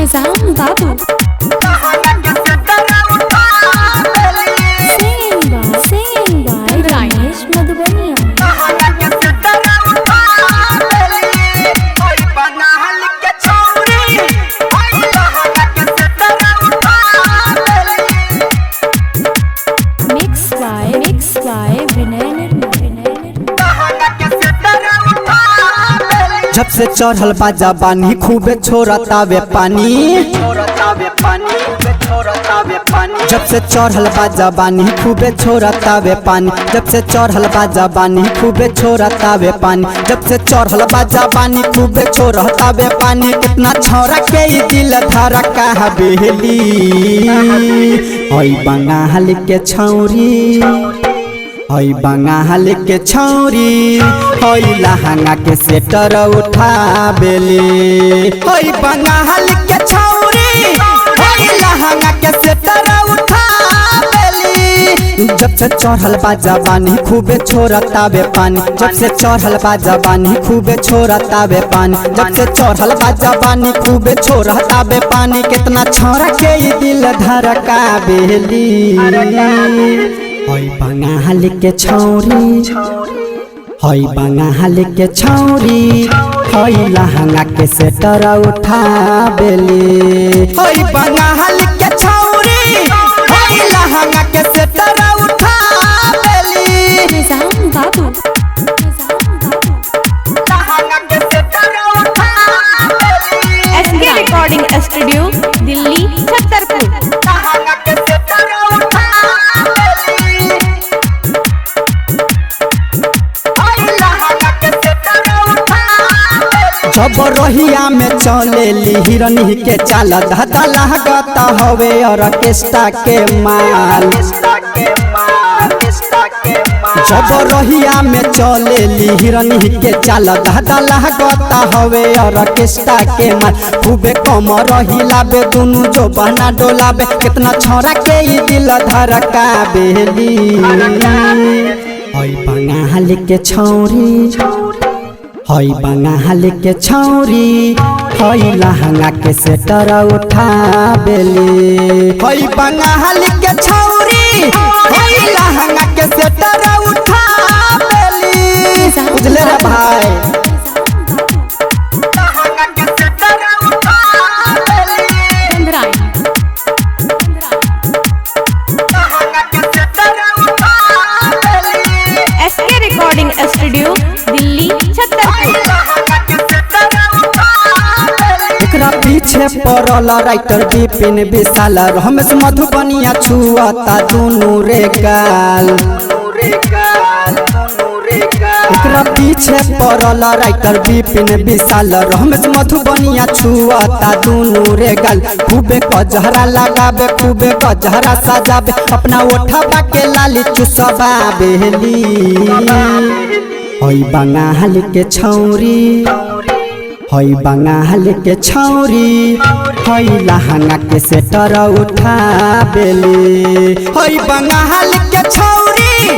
निजाम बाबू Singing by Ramesh Madhubaniya। Mix by Vinay Nirmal। जब से चढ़ल बाजा बानी खूबे छोड़तावे पानी, जब से चढ़ल बाजा बानी खूबे छोड़तावे पानी, जब से चढ़ल बाजा बानी खूबे छोड़तावे पानी, जब से चढ़ल बाजा बानी खूबे छोड़तावे पानी। कितना छोरा के ई दिल धारा कहा बेहली ओई बंगाल के छौरी, ओई बंगाल के छौरी, ओई लहंगा के सेटर उठा बेली, ओई बंगाल के छौरी, ओई लहंगा के सेटर उठा बेली। जब से चढ़ल बाजा बानी खूबे छोड़तावे पानी, जब से चढ़ल बाजा बानी खूबे छोड़तावे पानी, जब से चढ़ल बाजा बानी खूबे छोड़तावे पानी। कितना छोरा के ई दिल धड़का बेली ओई बंगाल के छौरी, ओई बंगाल के छौरी, ओई लहंगा के सेटर उठा बेली, ओई बंगाल के छौरी, ओई लहंगा के सेटर उठा बेली। निजाम बाबू SK recording studio Delhi Chhatarpur. जब रोहिया में चलेली हिरनी के चाल धता लागता हवे ऑर्केस्ट्रा के माल, जब रोहिया में चलेली हिरनी के चाल धता लागता हवे ऑर्केस्ट्रा के माल। खूबे कम रहिलाबे दुनु जो बहना डोलाबे, कितना छोरा के ई दिल धड़का बेली ओई बंगाल के छौरी, ओई बंगाल के छौरी, ओई लहंगा के सेटर उठा बेली, ओई बंगाल के छौरी, ओई लहंगा के सेटर उठा बेली। बुझले रे भाई SK recording studio Delhi Chhatarpur. एकरा पीछे पड़ल राइटर विपिन विशाल, रमेश मधुबनिया छुआता दुनु रे गाल, एकरा पीछे पड़ल राइटर विपिन विशाल, रमेश मधुबनिया छुआता दुनु रे गाल। खूबे गजहरा लगाबे खूबे गजहरा सजाबे, अपना ओठवा के लाली चुसबा बेली ओई बंगाल के छौरी, ओई बंगाल के छौरी, ओई लहंगा के सेटर उठा बेली, ओई बंगाल के छौरी,